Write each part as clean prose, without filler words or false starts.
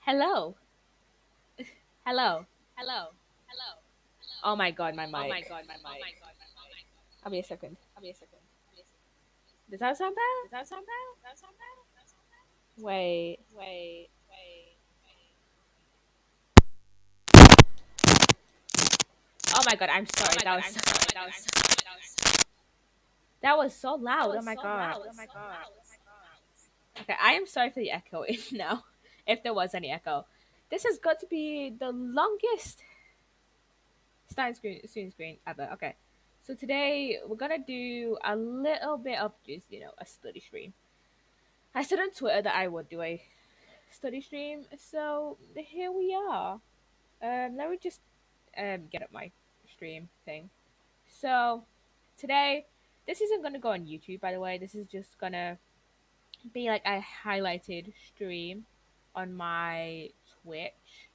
Hello. Hello. Oh my god, my mic. I'll be a second. Does that sound bad? Wait. Oh my god, I'm sorry. That was so loud. Oh my god. Okay, I am sorry for the echo now. If there was any echo. This has got to be the longest student screen ever. Okay. So today we're gonna do a little bit of just, a study stream. I said on Twitter that I would do a study stream, so here we are. Let me just get up my stream thing. So today, this isn't gonna go on YouTube, by the way. This is just gonna be like a highlighted stream on my Twitch.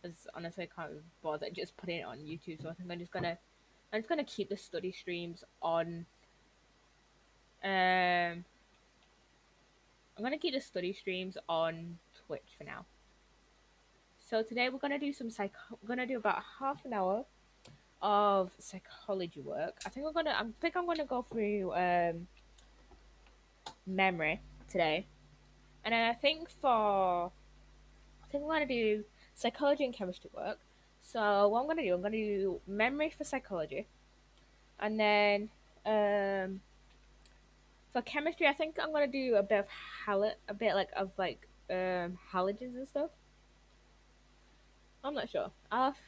Because honestly, I can't bother just putting it on YouTube. So I think I'm just gonna keep the study streams on. I'm gonna keep the study streams on Twitch for now. So today we're gonna do We're gonna do about half an hour of psychology work. I think I'm gonna go through memory today, and then I think I'm gonna do psychology and chemistry work. So what I'm gonna do memory for psychology, and then um for chemistry, I think I'm gonna do a bit of a bit like of like halogens and stuff. I'm not sure. I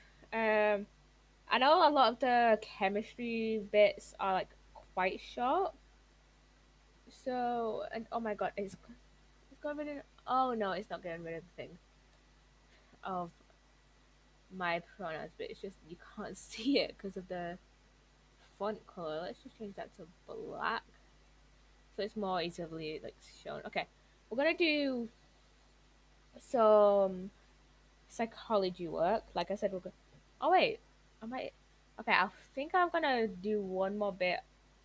know a lot of the chemistry bits are like quite short. So and oh my god, it's got rid of. Oh no, it's not getting rid of the thing of my pronouns, but it's just you can't see it because of the font color. Let's just change that to black so it's more easily like shown. Okay, we're gonna do some psychology work. Like I said, we're going. Oh wait, I might. Okay, I think I'm gonna do one more bit.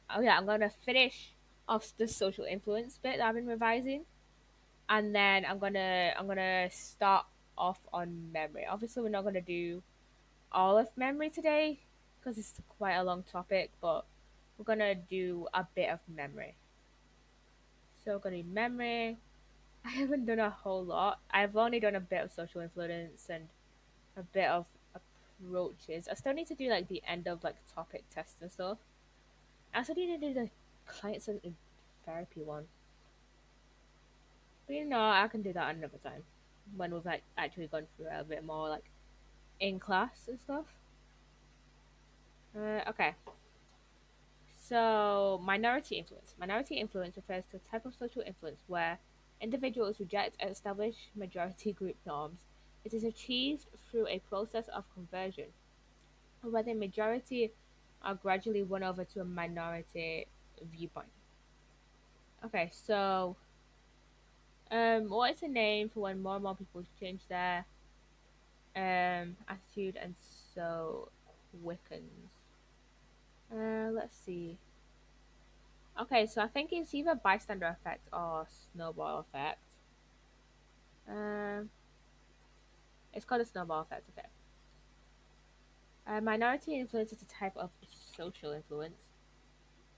Oh yeah, I'm gonna finish off the social influence bit that I've been revising, and then I'm gonna start off on memory. Obviously, we're not gonna do all of memory today because it's quite a long topic, but we're gonna do a bit of memory. So we're gonna do memory. I haven't done a whole lot. I've only done a bit of social influence and a bit of approaches. I still need to do like the end of like topic tests and stuff. I also need to do the client centered therapy one. But I can do that another time when we've like actually gone through it a bit more like in class and stuff. Okay. So, minority influence. Minority influence refers to a type of social influence where individuals reject established majority group norms. It is achieved through a process of conversion, where the majority are gradually won over to a minority viewpoint. Okay, so what is the name for when more and more people change their attitude and so quickens? Let's see. Okay, so I think it's either bystander effect or snowball effect. Um, it's called a snowball effect. Okay. Minority influence is a type of social influence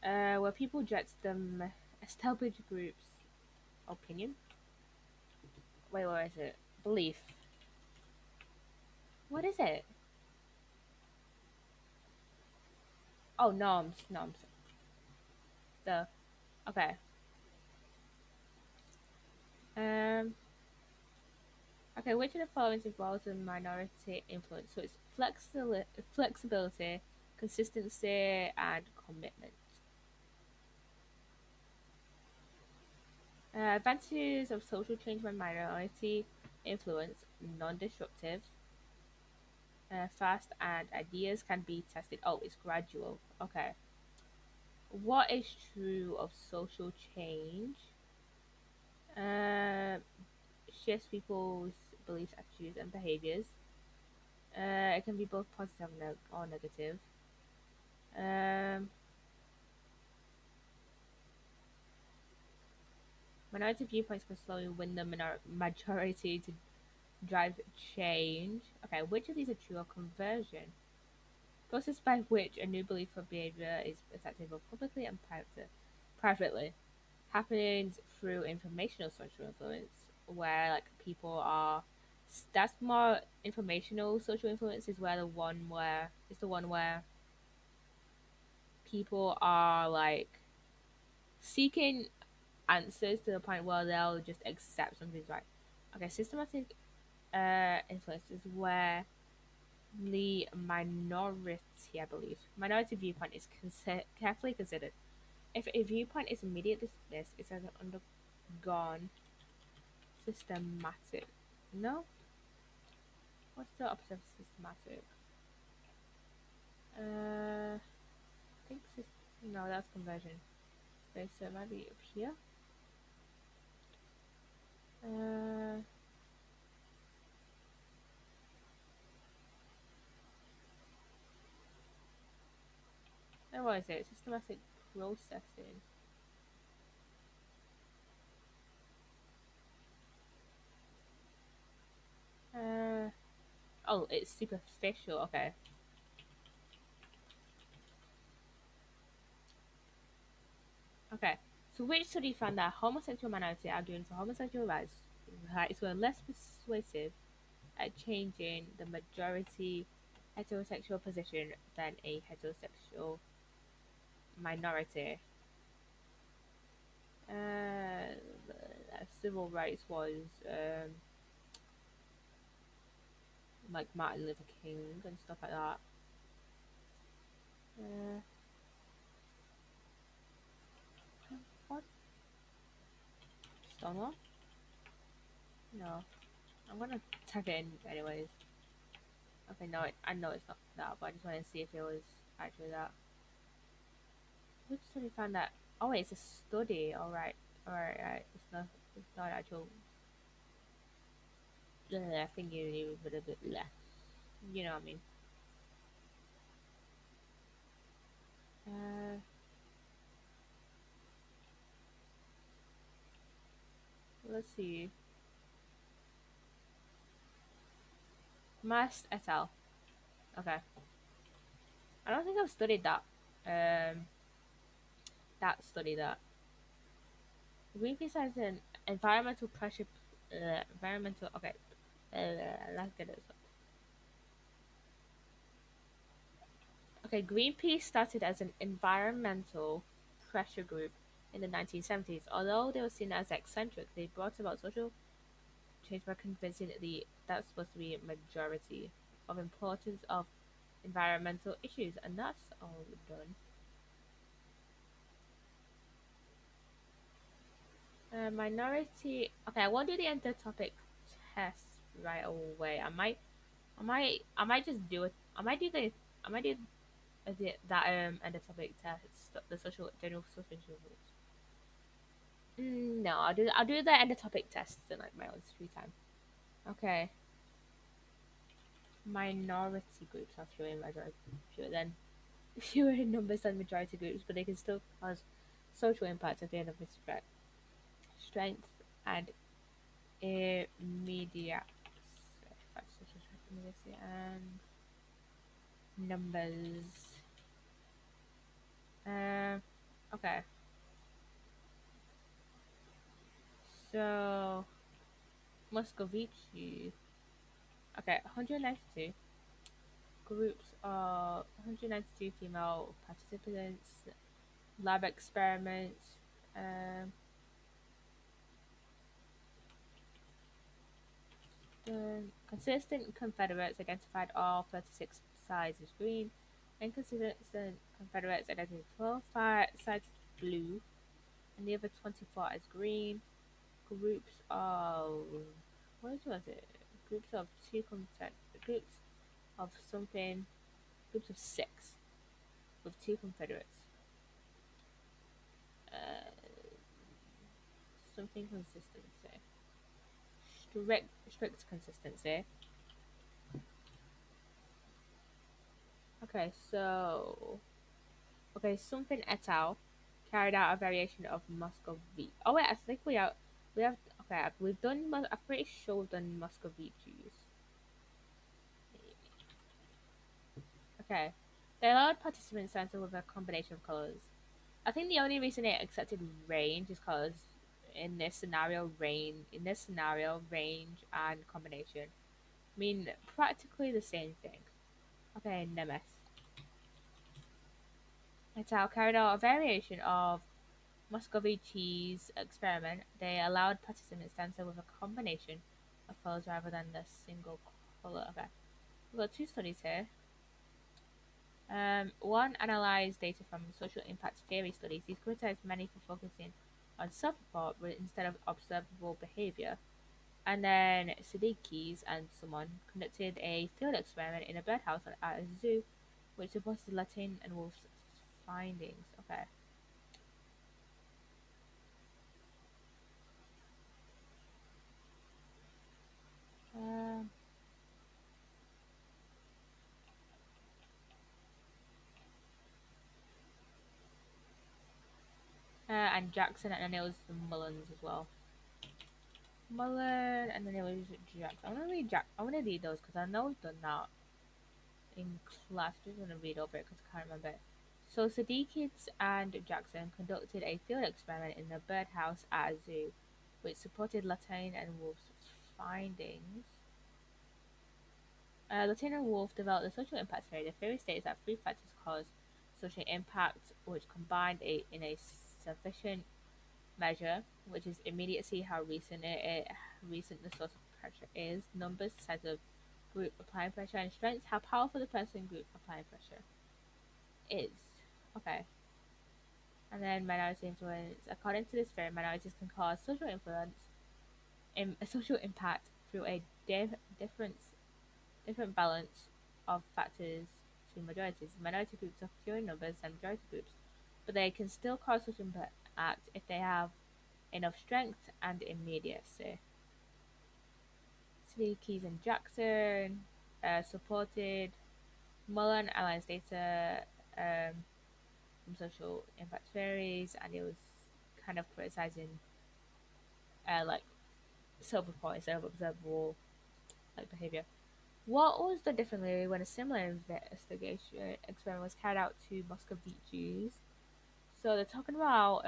where people judge them established groups' opinion. Wait, where is it? Belief. What is it? Oh, norms. The okay. Um. Okay, which of the following involves a minority influence? So it's flexibility, consistency, and commitment. Advantages of social change by minority influence: non-destructive, fast, and ideas can be tested. Oh, it's gradual. Okay. What is true of social change? Uh, shifts people's beliefs, attitudes, and behaviors. It can be both positive or negative. Um, Minority viewpoints can slowly win the majority to drive change. Okay, which of these are true or conversion? Process by which a new belief or behavior is accepted both publicly and privately. Happens through informational social influence, where like people are. That's more informational social influence is where the one where is the one where people are like seeking answers to the point where they'll just accept something's right. Okay, systematic influence is where the minority, I believe, minority viewpoint is carefully considered. If a viewpoint is immediately dismissed, it has undergone systematic. No, what's the opposite of systematic? I think no, that's conversion. Okay, so it might be up here. Uh, what is it? Systematic processing. Uh, oh, it's superficial. Okay. Okay. So which study found that homosexual minority arguing for homosexual rights were less persuasive at changing the majority heterosexual position than a heterosexual minority? Uh, Civil rights was like Martin Luther King and stuff like that. Uh, what? Stonewall? No. I'm gonna type it in anyways. Okay, no, I know it's not that, but I just wanted to see if it was actually that. Which study found that? Oh, wait, it's a study. All right, all right, right. It's not. It's not actual. I think you need a bit less. You know what I mean? Uh, let's see. Mast et al. Okay. I don't think I've studied that. Um, that study that Greenpeace has an environmental pressure. Environmental. Okay. Let's get it. Okay, Greenpeace started as an environmental pressure group in the 1970s. Although they were seen as eccentric, they brought about social change by convincing the that's supposed to be a majority of importance of environmental issues, and that's all done. Minority. Okay, I won't do the topic test right away. I might just do it. I might do that topic test, the social general social rules. No, I'll do the topic tests in like my own free time. Okay, minority groups are fewer in majority, fewer in numbers than majority groups, but they can still cause social impact at the end of this strength and immediate immediacy and numbers. Um, okay, so Moscovici. Okay, 192 groups of 192 female participants, lab experiments. Um, the consistent Confederates identified all 36 sides as green, inconsistent Confederates identified 12 sides as blue, and the other 24 as green. Groups of what was it? Groups of groups of something. Groups of six with two Confederates. Uh, something consistency. Strict consistency. Okay, so something et al. Carried out a variation of Muscovy. Oh wait, I think we have. Okay, we've done. I'm pretty sure we've done Muscovicis. Okay, they allowed participants to answer with a combination of colors. I think the only reason it accepted range is because range and combination mean practically the same thing. Okay, Nemeth. Ital carried out a variation of Muscoviči's experiment. They allowed participants to answer with a combination of colors rather than a single color. Okay, we've got two studies here. One analyzed data from social impact theory studies. These criticized many for focusing on self-report instead of observable behavior. And then Siddiquis and someone conducted a field experiment in a birdhouse at a zoo, which supported Latin and Wolf's findings. Okay. Um, and Jackson, and then it was the Mullins as well. Mullen, and then it was Jackson. I want to read those because I know we've done that in class. Just want to read over it because I can't remember. So Siddiquis and Jackson conducted a field experiment in the birdhouse at a zoo, which supported Latin and Wolf's findings. Latin and Wolf developed the social impact theory. The theory states that three factors cause social impact, which combined in a sufficient measure, which is immediacy, how recent the source of pressure is, numbers, size of group applying pressure, and strength, how powerful the person group applying pressure is. Okay. And then minority influence. According to this theory, minorities can cause social influence, a social impact through a different balance of factors to majorities. Minority groups are fewer in numbers than majority groups, but they can still cause social impact if they have enough strength and immediacy. City Keys and Jackson supported Mullen analyzed data from social impact theories, and it was kind of criticizing like self-report instead of observable like behavior. What was done differently when a similar investigation experiment was carried out to Muscovici? So they're talking about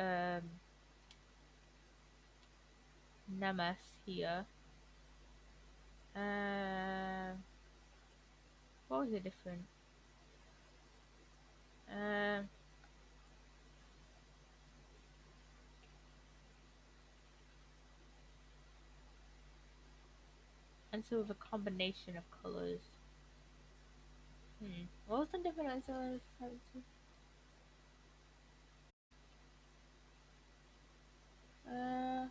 Nemeth here. Uh, what was it different? Uh, and so with a combination of colors. What was the different answer? Uh,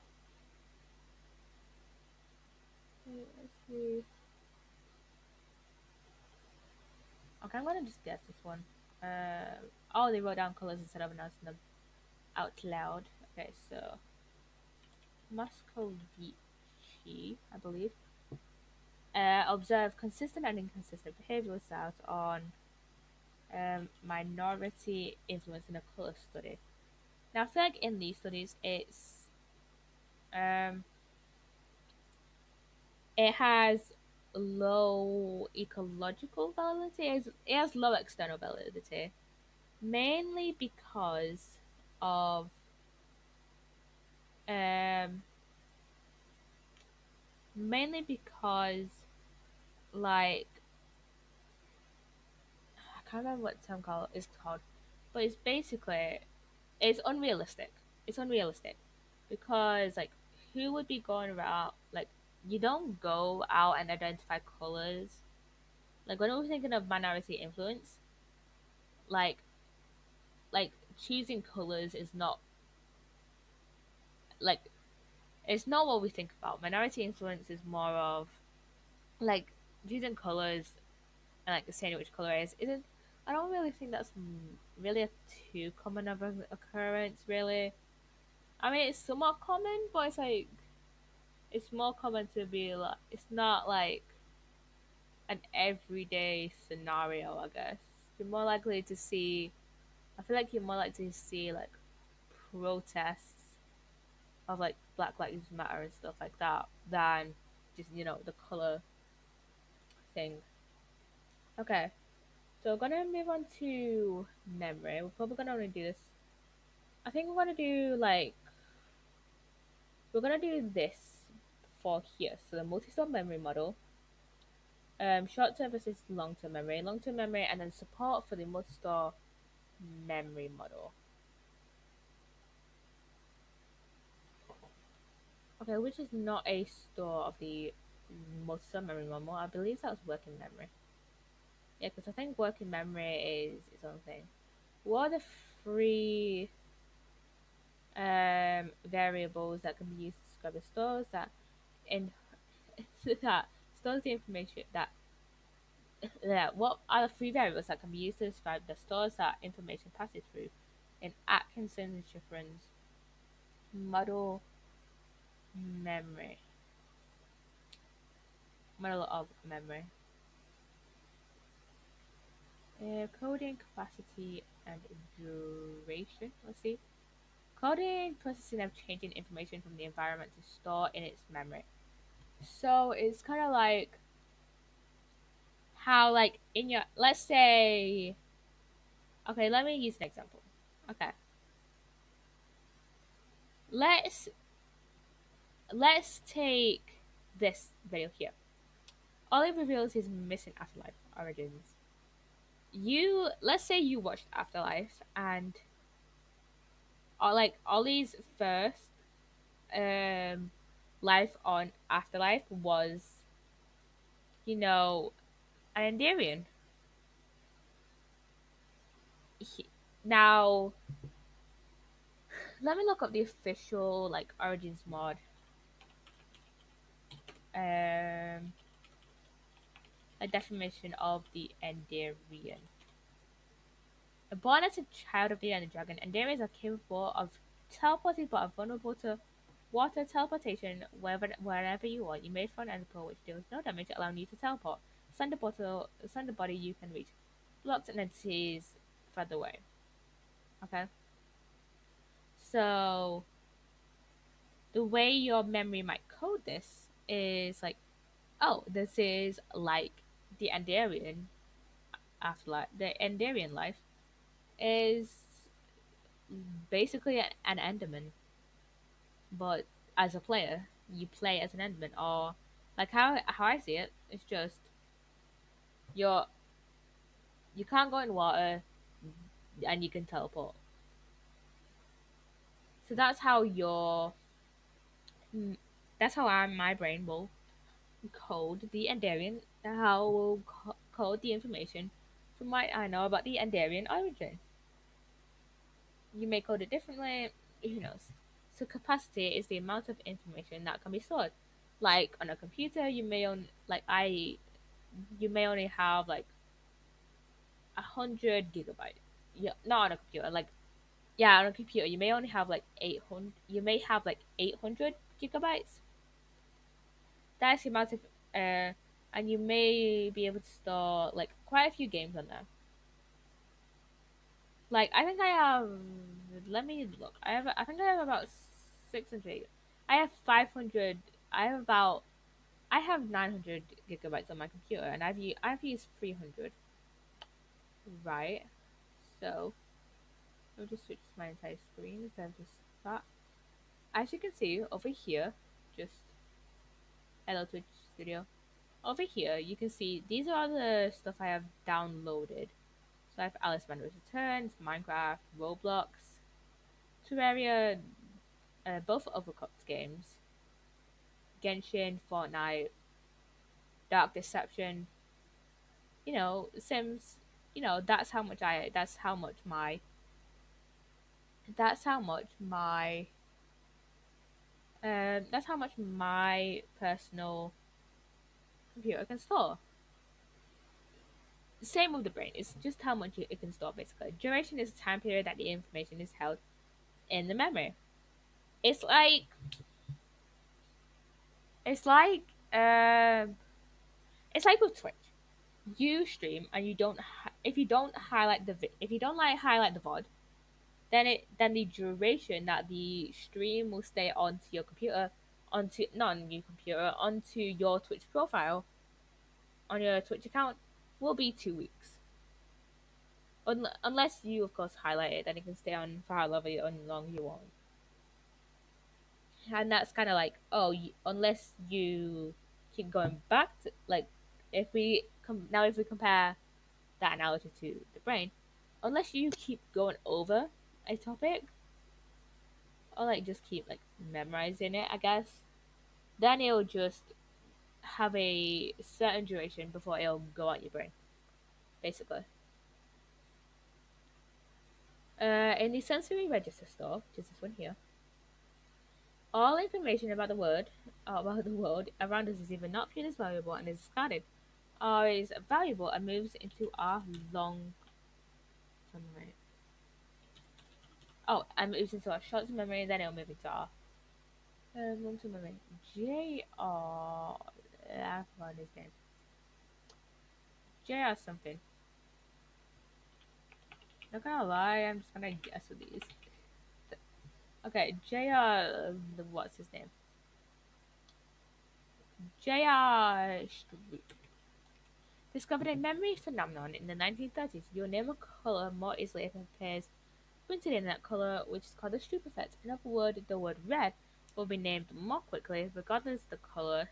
let's see. Okay, I'm gonna just guess this one. Oh, they wrote down colors instead of announcing them out loud. Okay, so Muscovici, I believe, observed consistent and inconsistent behavioral styles on minority influence in a color study. Now, I feel like in these studies, um, it has low ecological validity. It has low external validity, mainly because of um, mainly because like I can't remember what the term is called, but it's basically it's unrealistic. It's unrealistic because like who would be going around like you don't go out and identify colors. Like when we're thinking of minority influence, like like choosing colors is not like it's not what we think about. Minority influence is more of like choosing colors and like saying which color it is isn't. I don't really think that's really a too common of an occurrence. Really, I mean it's somewhat common, but it's like it's more common to be like it's not like an everyday scenario. I guess you're more likely to see. I feel like you're more likely to see like protests of like Black Lives Matter and stuff like that than just the color thing. Okay, so we're gonna move on to memory. We're probably gonna only do this. I think we're gonna do this for here. So the multi-store memory model, short-term versus long-term memory, and then support for the multi-store memory model. Okay, which is not a store of the multi-store memory model. I believe that was working memory. Yeah, because I think working memory is its own thing. What are the three variables that can be used to describe the stores in that stores the information that what are the three variables that can be used to describe the stores that information passes through in Atkinson's difference model memory model of memory. Coding capacity and duration. Let's see. Coding, processing, and changing information from the environment to store in its memory. So it's kind of like how, like, in your, let's say, okay, let me use an example. Okay, let's let's take this video here. All it reveals is missing afterlife origins. Let's say you watched Afterlife and like Ollie's first life on Afterlife was, an Endarian. Now, let me look up the official like Origins mod. A definition of the Endarian. Born as a child of the Ender Dragon, Endarians are capable of teleporting but are vulnerable to water teleportation wherever you want. You may throw an ender pearl which deals no damage, allowing you to teleport. Send a body you can reach. Blocks and entities further away. Okay? So the way your memory might code this is like, oh, this is like the Endarian afterlife. The Endarian life is basically an Enderman, but as a player, you play as an Enderman, or like how I see it, it's just you're you can't go in water and you can teleport. So that's how my brain will code the Endarian. How will code the information from what I know about the Endarian origin. You may code it differently. Who knows? So capacity is the amount of information that can be stored. Like on a computer, you may only have like 100 gigabytes. Yeah, not on a computer. Like, yeah, on a computer, you may only have like 800. You may have like 800 gigabytes. That's the amount of and you may be able to store like quite a few games on there. Like I think I have. Let me look. I think I have about 600. I have 500. I have about. I have 900 gigabytes on my computer, and I've used 300. Right. So I'll just switch my entire screen instead of just that. As you can see over here, just hello Twitch Studio. Over here, you can see these are the stuff I have downloaded. So I have Alice Madness Returns, Minecraft, Roblox, Terraria, both Overcooked games, Genshin, Fortnite, Dark Deception. Sims. That's how much I. That's how much my. That's how much my personal computer can store. Same with the brain. It's just how much it can store, basically. Duration is the time period that the information is held in the memory. It's like it's like um it's like with Twitch. You stream and you don't if you don't highlight the VOD, then the duration that the stream will stay onto your computer, onto not on your computer, onto your Twitch profile on your Twitch account will be 2 weeks. Unless you of course highlight it, then it can stay on for however long you want. And that's kind of like, oh, unless you keep going back to, like, if we compare that analogy to the brain, unless you keep going over a topic, or like just keep like memorizing it, I guess, then it'll just have a certain duration before it'll go out your brain, basically. In the sensory register store, which is this one here, all information about the world around us is either not viewed as valuable and is discarded, or is valuable and moves into our long term memory. Oh, and moves into our short term memory, then it'll move into our long term memory. I forgot his name. JR something. Not gonna lie, I'm just gonna guess with these. Okay, JR. What's his name? JR discovered a memory phenomenon in the 1930s. You'll name a color more easily if it appears printed in that color, which is called the Stroop effect. In other words, the word red will be named more quickly, regardless of the color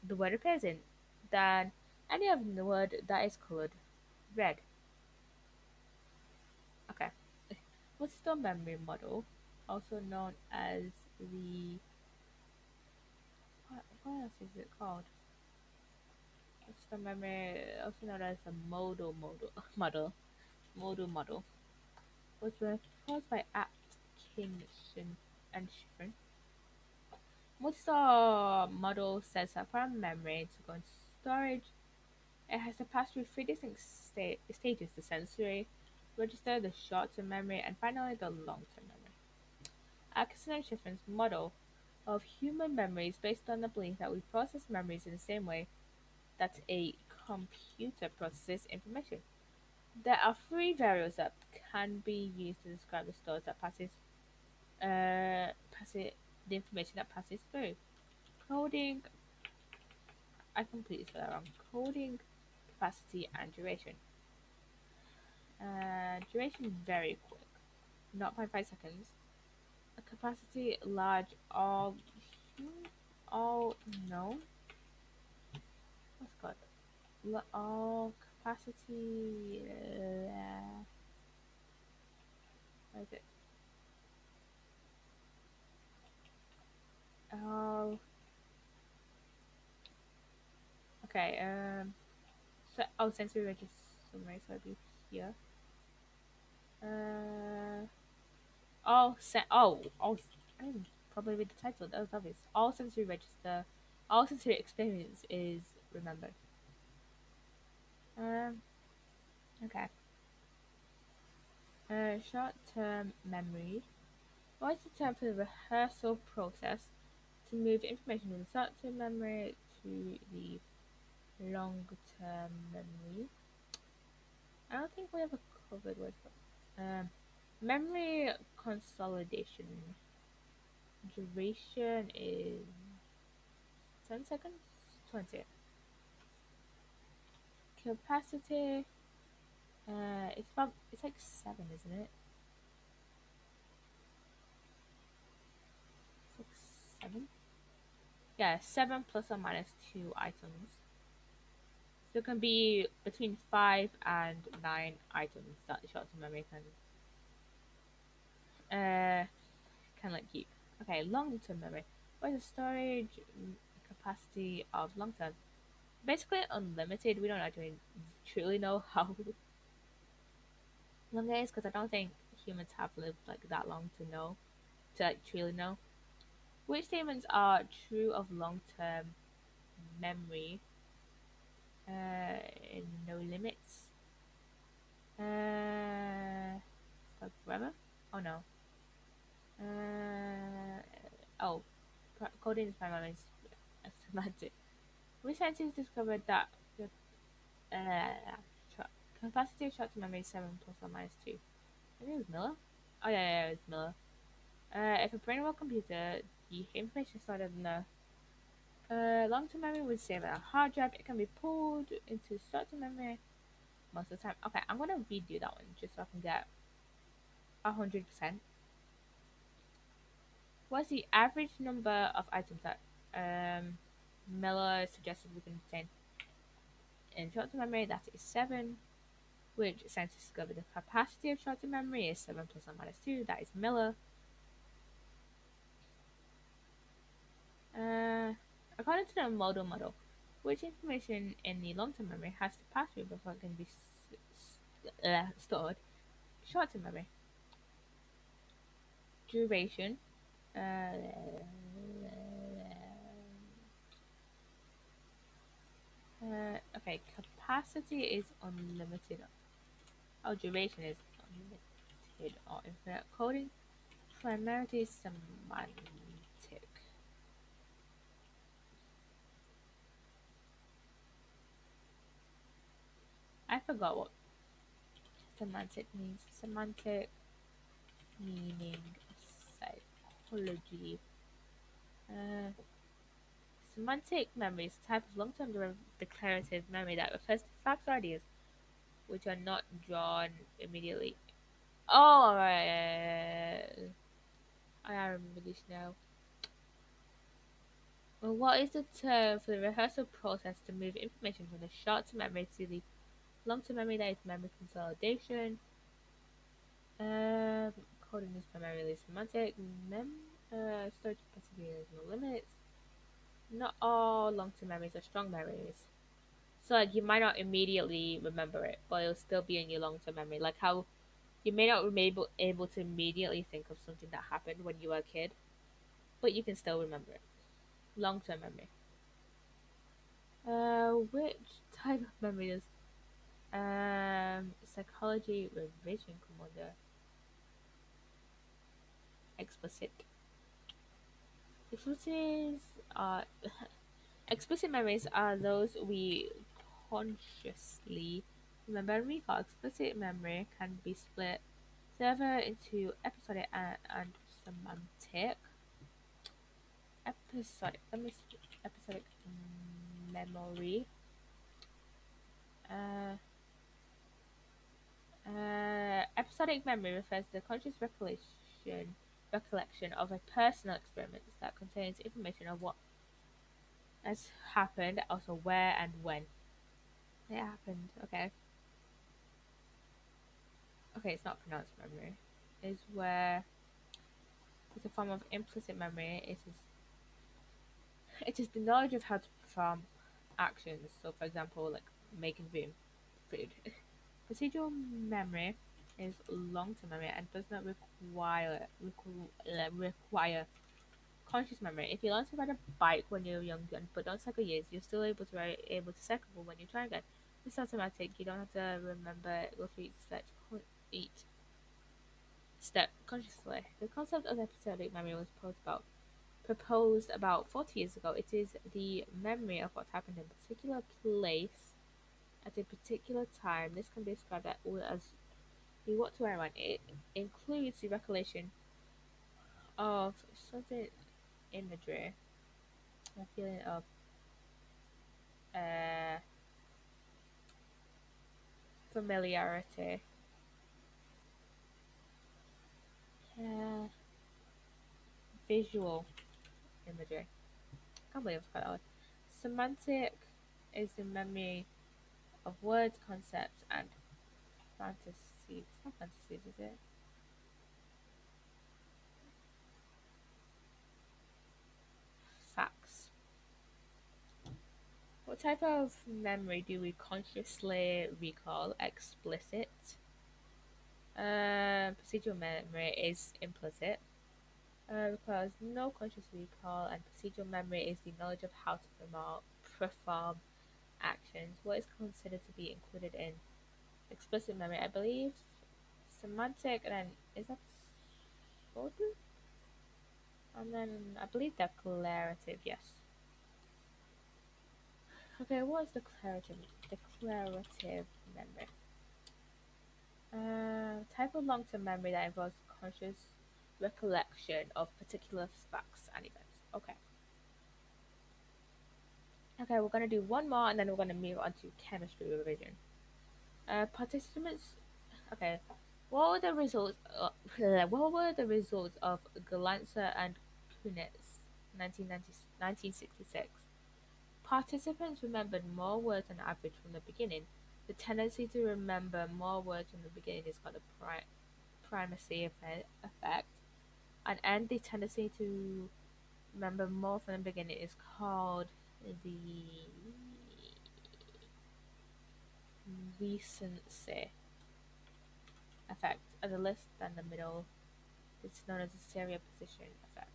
the word appears in, than any other word that is colored red. Okay. What's the memory model, also known as the what else is it called? What's the memory, also known as the model, was proposed by Atkinson and Schifrin. Multi-star model says that for a memory to go into storage, it has to pass through three distinct stages: the sensory register, the short-term memory, and finally the long-term memory. Atkinson and Schifrin's model of human memory is based on the belief that we process memories in the same way that a computer processes information. There are three variables that can be used to describe the stores that passes the information that passes through. Coding, I completely spelled that wrong. Coding, capacity, and duration. Duration very quick, 0.5 seconds. A capacity large, all known. What's it called? All capacity. What is it? Oh, okay. Sensory register summary. So I'll be here. I didn't probably read the title. That was obvious. All sensory experience is remembered. Um, okay. Short-term memory. What is the term for the rehearsal process to move information from the short-term memory to the long-term memory? I don't think we have a covered word for it. Memory consolidation. Duration is 10 seconds? 20. Capacity, it's like 7, isn't it? It's like 7? Yeah, 7 plus or minus 2 items. So it can be between 5 and 9 items that the short-term memory can like keep. Okay, long-term memory. What is the storage capacity of long-term? Basically unlimited. We don't actually truly know how long it is, because I don't think humans have lived like that long to like truly know. Which statements are true of long-term memory? No limits. Like forever? Oh no. Oh, coding is primarily semantic. Which scientists discovered that the capacity of short-term memory is 7 plus or minus 2? I think it was Miller. Oh yeah, it's Miller. If a brain well computer, the information stored in the long-term memory would save on a hard drive. It can be pulled into short-term memory most of the time. Okay, I'm gonna redo that one just so I can get 100%. What's the average number of items that Miller suggested we can contain in short-term memory? That is 7, which scientists discovered the capacity of short-term memory is 7 plus or minus 2. That is Miller. Uh, According to the model, which information in the long-term memory has to pass through before it can be stored? Short-term memory. Duration. Okay, capacity is unlimited. Oh, duration is unlimited or infinite. Coding. Primarily semantic. I forgot what semantic means. Semantic meaning psychology. Uh, Semantic memory is a type of long-term declarative memory that refers to facts or ideas which are not drawn immediately. Oh, I remember this now. Well, what is the term for the rehearsal process to move information from the short-term memory to the long-term memory? That is memory consolidation. Um, Coding is primarily semantic. Storage capacity has no limits. Not all long-term memories are strong memories. So like you might not immediately remember it, but it'll still be in your long-term memory. Like how you may not be able to immediately think of something that happened when you were a kid, but you can still remember it. Long-term memory. Which type of memory does psychology revision come under? Explicit. Explicit are explicit memories are those we consciously remember and recall. Explicit memory can be split further into episodic and semantic. Episodic. Let me see. Episodic memory. Uh, Episodic memory refers to the conscious recollection of a personal experience that contains information of what has happened, also where and when it happened. Okay. Okay, it's not pronounced memory. Is where it's a form of implicit memory. It is the knowledge of how to perform actions. So, for example, like making food. Procedural memory is long-term memory and does not require conscious memory. If you learn to ride a bike when you're young but don't cycle years, you're still able to cycle when you try again. This is automatic. You don't have to remember go through each step consciously. The concept of episodic memory was proposed about 40 years ago. It is the memory of what happened in a particular place at a particular time. This can be described as the what to wear on. It includes the recollection of certain imagery, a feeling of uh, familiarity, uh, visual imagery. I can't believe I forgot that one. Semantic is the memory of words, concepts, and fantasies. It's not fantasies, is it? Facts. What type of memory do we consciously recall? Explicit. Procedural memory is implicit. Requires no conscious recall, and procedural memory is the knowledge of how to perform actions. What is considered to be included in explicit memory? I believe semantic, and then is that order? And then I believe declarative. Yes. Okay, what is declarative memory? Type of long-term memory that involves conscious recollection of particular facts and events. Okay. Okay, we're gonna do one more and then we're gonna move on to chemistry revision. Participants. Okay. What were the results? What were the results of Galanza and Kunitz, 1966? Participants remembered more words on average from the beginning. The tendency to remember more words from the beginning is called the primacy effect, and the tendency to remember more from the beginning is called the recency effect. As a list than the middle, it's known as the serial position effect.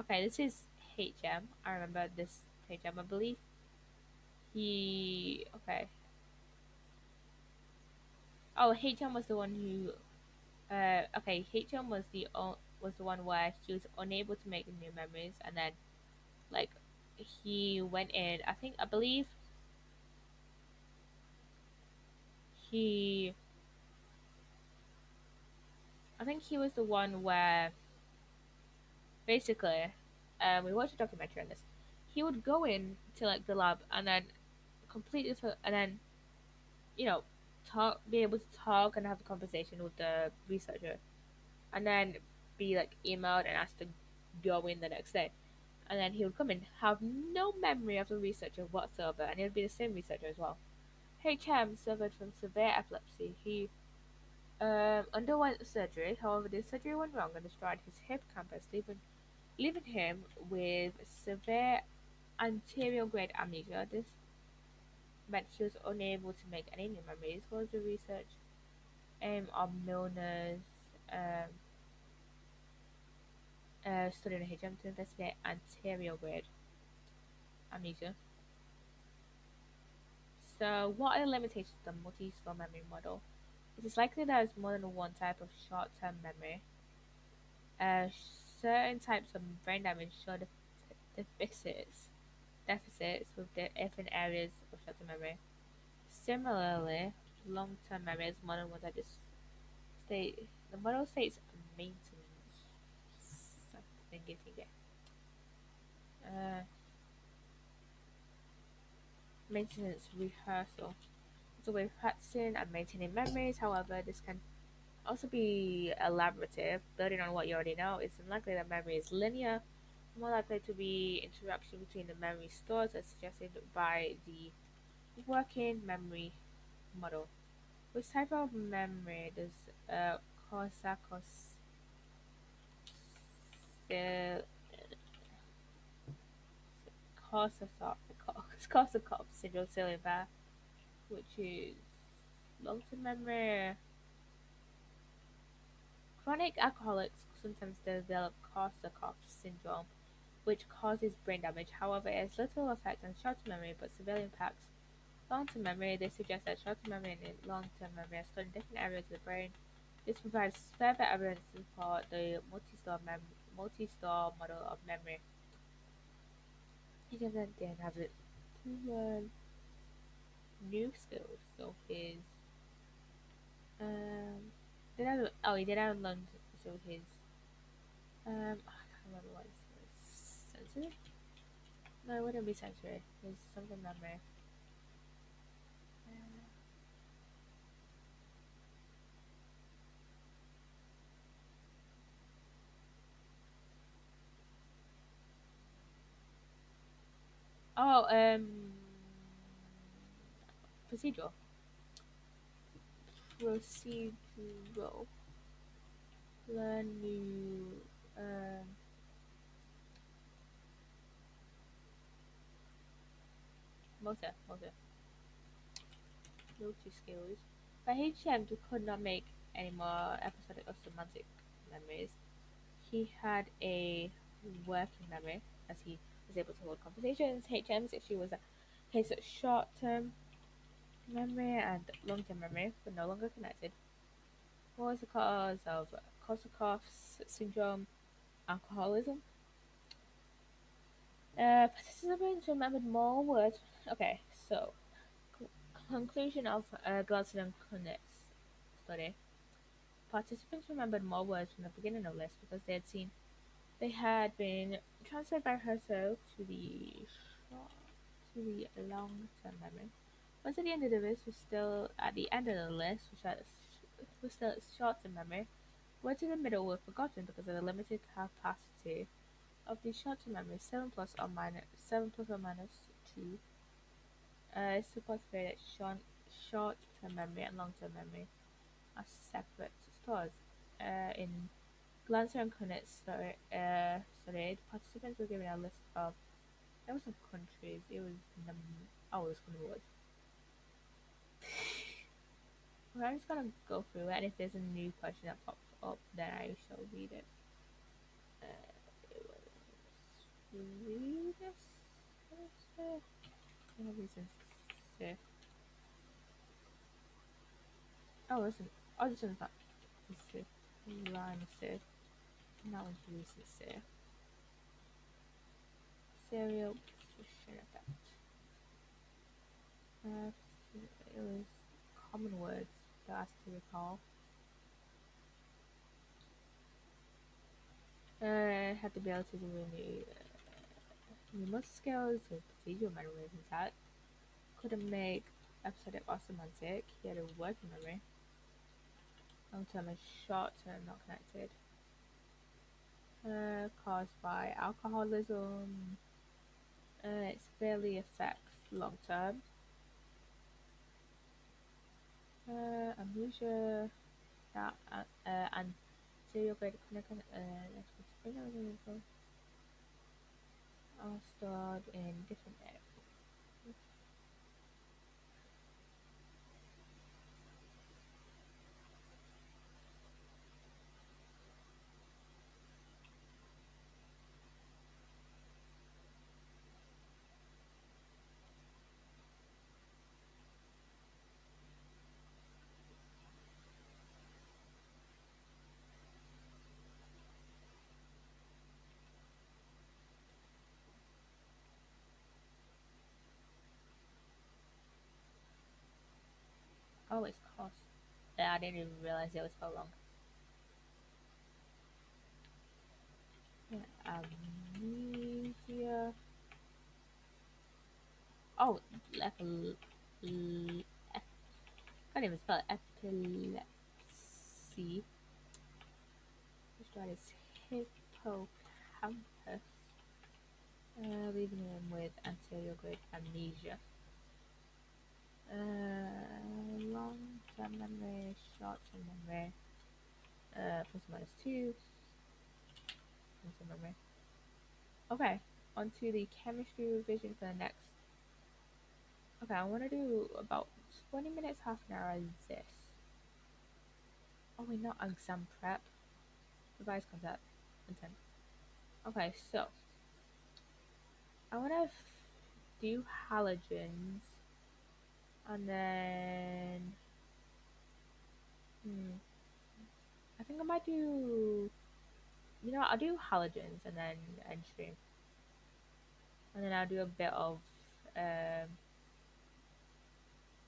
Okay, this is HM. I remember this HM. I believe he. Okay. Oh, HM was the one who. Okay, HM was the one where he was unable to make new memories, and then like he went in. I believe he. I think he was the one where basically, we watched a documentary on this. He would go in to like the lab and then completely, and then you know, be able to talk and have a conversation with the researcher, and then be like emailed and asked to go in the next day. And then he would come in, have no memory of the researcher whatsoever, and it would be the same researcher as well. HM suffered from severe epilepsy. He underwent surgery, however, the surgery went wrong and destroyed his hippocampus, leaving him with severe anterior grade amnesia. This meant he was unable to make any new memories. Was the research aim of Milner's um, study in HM to investigate anterior grade amnesia? So, what are the limitations of the multi-store memory model? It is likely there is more than one type of short-term memory. Uh, Certain types of brain damage show deficits with different areas of short-term memory. Similarly, long-term memory is modern ones that just state the model states maintenance. Something getting maintenance rehearsal. It's a way of practicing and maintaining memories. However, this can also be elaborative, building on what you already know. It's unlikely that memory is linear, more likely to be interaction between the memory stores as suggested by the working memory model. Which type of memory does Korsakoff's Korsakoff syndrome syllable, which is long-term memory? Chronic alcoholics sometimes develop Korsakoff syndrome, which causes brain damage. However, it has little effect on short-term memory but severely impacts long-term memory. They suggest that short-term memory and long-term memory are stored in different areas of the brain. This provides further evidence to support the multi-store model of memory. He can then have it to learn new skills. So his did I oh he did I learn so his I can't remember what it's sensitive. No, it wouldn't be sensory. It's something memory. Oh, procedural. Procedural. Learn new motor motor skills. But HM could not make any more episodic or semantic memories. He had a working memory as he was able to hold conversations. HM's issue was that his short term memory and long term memory were no longer connected. What was the cause of Korsakoff's syndrome? Alcoholism. Participants remembered more words. Okay, so conclusion of Gladstone Kunitz study. Participants remembered more words from the beginning of the list because they had been transferred by herself short, to the long-term memory. Once at the end of the list was still at the end of the list, was still short-term memory. Words in the middle were forgotten because of the limited capacity of the short-term memory. Seven plus or minus two. It's supposed to be that short-term memory and long-term memory are separate stores. In Glancer and Cunnett's study, participants were given a list of there was some countries. It was oh, it was Cameroon. Well, I'm just gonna go through it, and if there's a new question that pops up, then I shall read it. It was Swedish. I have reasons to say. Oh, listen. Oh, this one's not. This is line say. And that one's reasons say. Serial position effect. It was common words that I have to recall. Had to be able to do new muscle skills with procedural memories intact. Couldn't make episodic or semantic. He had a working memory. Long term and short term not connected. Caused by alcoholism. It severely affects long term. Amnesia. And serial grade connection. Are stored in different areas. Oh, it's cost. Yeah, I didn't even realize it was so long. Yeah, amnesia. Oh, can't even spell it. Epilepsy. Destroyed his hippocampus, leaving him with anterior grade amnesia. Long-term memory, short-term memory, plus or minus two, long-term memory. Okay, onto the chemistry revision for the next. Okay, I want to do about 20 minutes, half an hour of this. Oh wait, not exam prep. Revised content. Okay, so I want to do halogens, and then I think I might do. I'll do halogens and then end stream, and then I'll do a bit of. Um,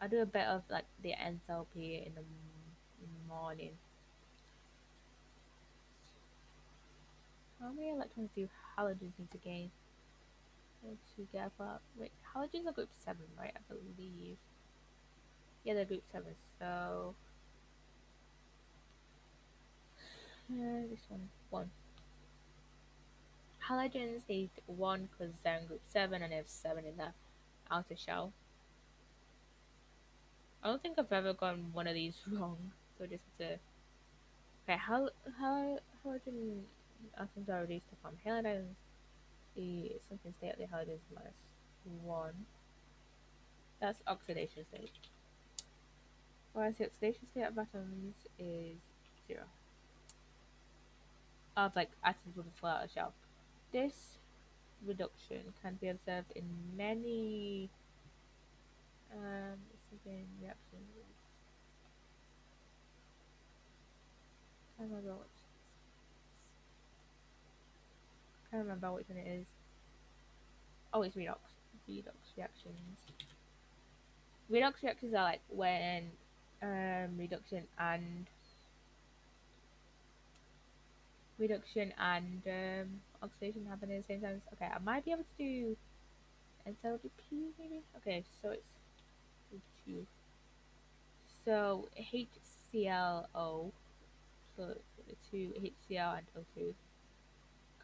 I'll do a bit of like the enthalpy in the morning. How many electrons do halogens need to gain to get up? Wait, halogens are group 7, right? I believe. Yeah, they're group 7. So this one. Halogens need 1 because they're in group 7 and they have 7 in the outer shell. I don't think I've ever gotten one of these wrong. So just to. Okay, halogen atoms are reduced to form halides. The something state of the halide is -1. That's oxidation state. Whereas the oxidation state of atoms is 0. Of like atoms with a flat shell. This reduction can be observed in many reactions. I can't remember which one it is. Oh, it's redox. Redox reactions. Redox reactions are like when reduction and reduction and oxidation happening at the same time. Okay, I might be able to do enthalpy maybe. Okay, so it's O2. So HClO, so the two HCl and O2.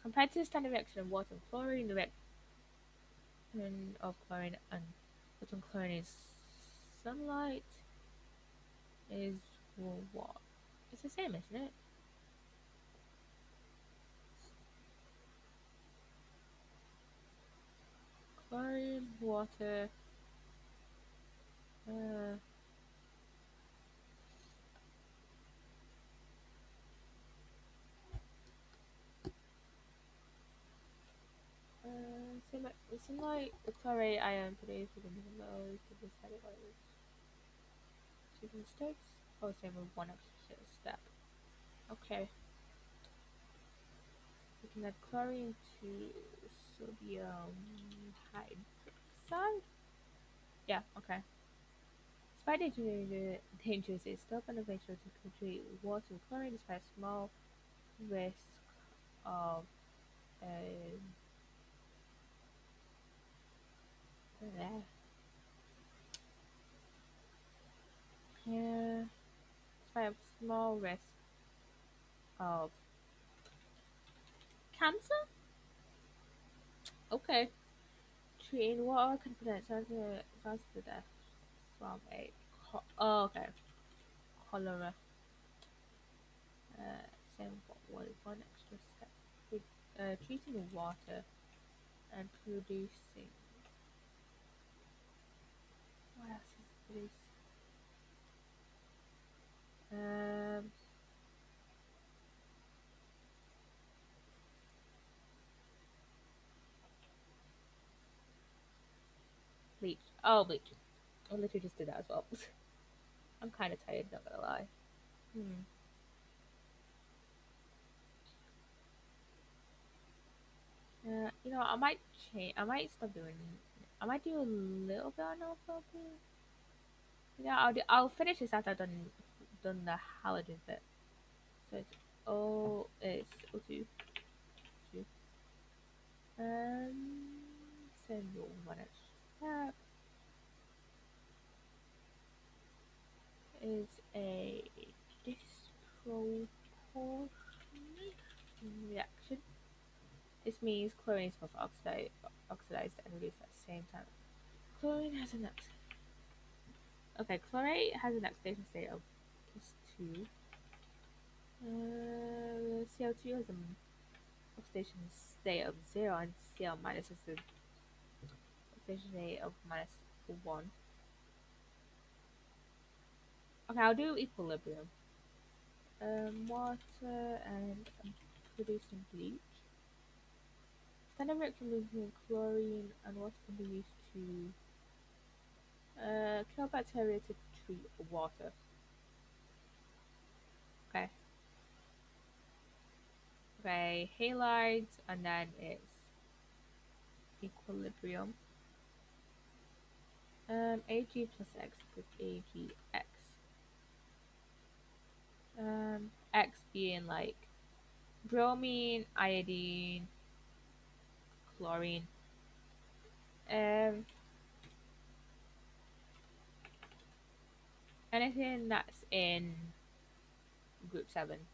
Compared to the standard reaction of water and chlorine, the reaction of chlorine and water and chlorine is sunlight is what? It's the same, isn't it? Chlorine, water, uh, sunlight, the chlorate ion produced within the moles to decide what is two mistakes. Oh, same with one extra step. Okay. We can add chlorine to sodium hydroxide. Yeah, okay. Despite the dangers, it's still beneficial to treat water with chlorine despite a small risk of uh, uh, yeah, despite a small risk of cancer. Okay. Treating water can prevent cancer death from a oh, okay, cholera. Same what one extra step with treating the water and producing. What else is produced? Um, bleach. Oh, bleach. I literally just did that as well. I'm kind of tired, not gonna lie. Hmm. I might change. I might stop doing. I might do a little bit on alpha. Yeah, I'll finish this after I've done the halogens bit. So it's O2. Two. Send your one extra step is a disproportionate reaction. This means chlorine is both oxidized and reduced at the same time. Chlorine has an okay. Chlorate has an oxidation state of +2. CO2 has an oxidation state of 0, and Cl minus has an oxidation state of -1. Okay, I'll do equilibrium. Water and producing bleach. Standard reaction between chlorine and water can be used to kill bacteria to treat water. Okay. Okay, halides, and then it's equilibrium. Ag plus x equals agx. X being like bromine, iodine, chlorine. Um, Anything that's in group 7,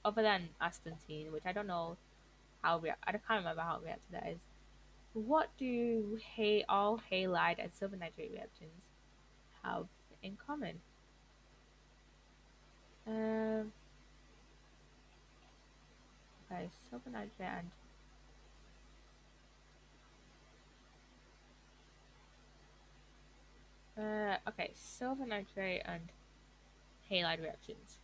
other than astatine, which I don't know I can't remember how reactive that is. What do all halide and silver nitrate reactions have in common? Um, okay, silver nitrate and okay, silver nitrate and halide reactions.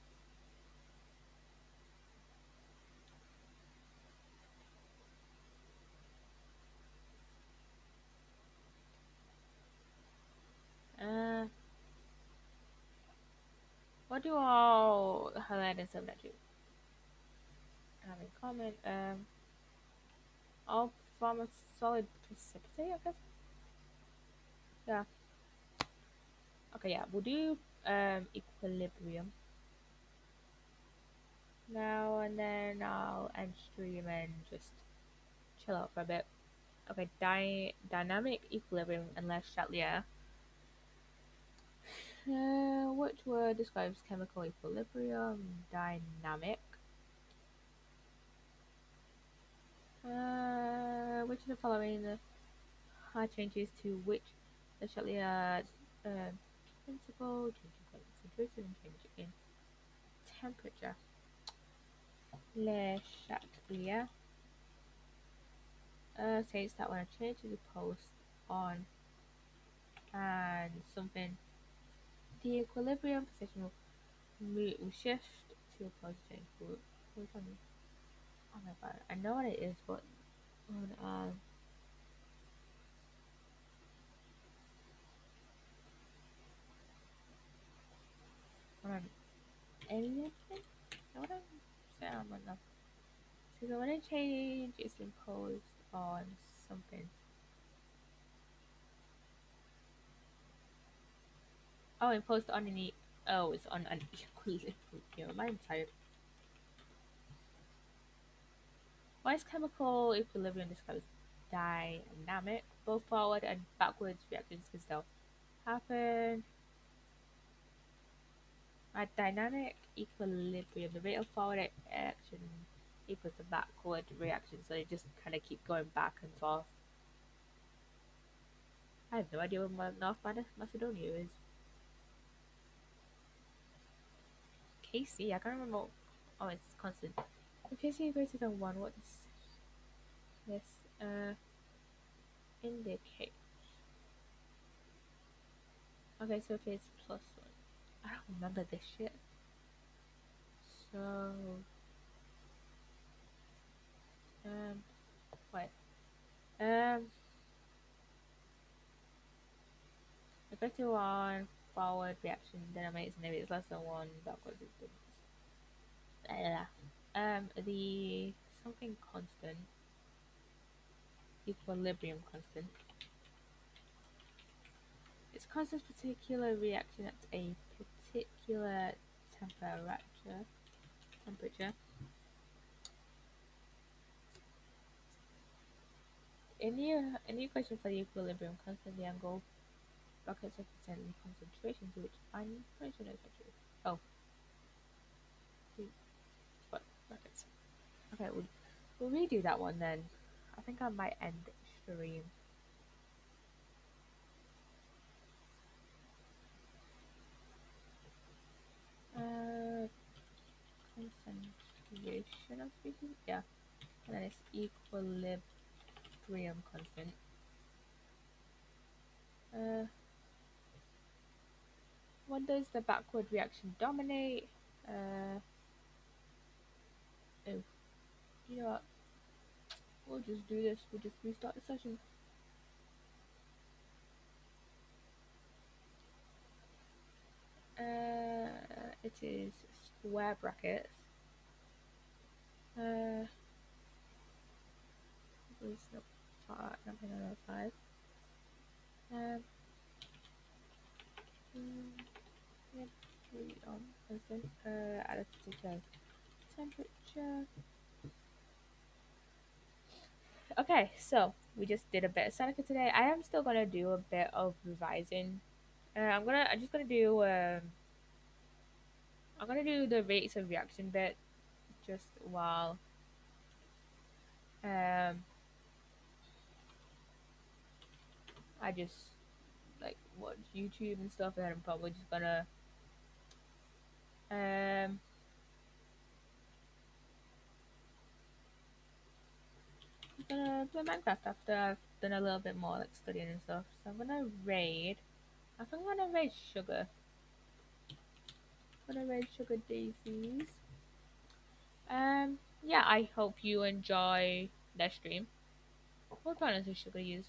Uh, what do all halide and silver nitrate have in common? All form a solid precipitate, I guess. Yeah. Okay, yeah, we'll do equilibrium. now, and then I'll end stream and just chill out for a bit. Okay, dynamic equilibrium and less Chatelier. Which word describes chemical equilibrium? Dynamic. Which of the following are changes to which the Chatelier principle? Change in concentration and change in temperature. Le Chatelier says that when a change is imposed on and something, the equilibrium position will shift to a positive. Oh my god, I know what it is, but on alien thing? What I'm saying, I'm not. So when a change is imposed on something. Oh, imposed on any. Oh, it's on an equilibrium. I'm tired. Why is chemical equilibrium described as dynamic? Both forward and backwards reactions can still happen. At dynamic equilibrium, the rate of forward action equals the backward reaction, so they just kind of keep going back and forth. I have no idea what North Macedonia is. KC, I can't remember. Oh, it's constant. If KC is greater than 1, what does this indicate? Okay, so if it's plus 1. I don't remember this shit. So, wait. If it's 1 forward reaction, then it makes maybe it's less than 1 backwards. The something constant, equilibrium constant. It's constant particular reaction at a particular temperature. In the equation for the equilibrium constant, the angle brackets represent the concentration to which I'm pretty sure that's not true. Oh, what brackets? Okay, we'll redo that one then. I think I might end stream. Concentration of species? Yeah. And then it's equilibrium constant. When does the backward reaction dominate? Oh, you know what? We'll just do this. We'll just restart the session. It is square brackets. It's not far, nothing on 5. Yep, 3 on constant. At a particular temperature. Okay, so we just did a bit of Seneca today. I am still gonna do a bit of revising. I'm just gonna do I'm gonna do the rates of reaction bit just while I just like watch YouTube and stuff, and I'm probably just gonna um gonna play Minecraft after I've done a little bit more like studying and stuff. So I'm gonna raid. I think I'm gonna raid Sugar. I'm gonna raid Sugar Daisies. Yeah, I hope you enjoy that stream. What planets is Sugar use?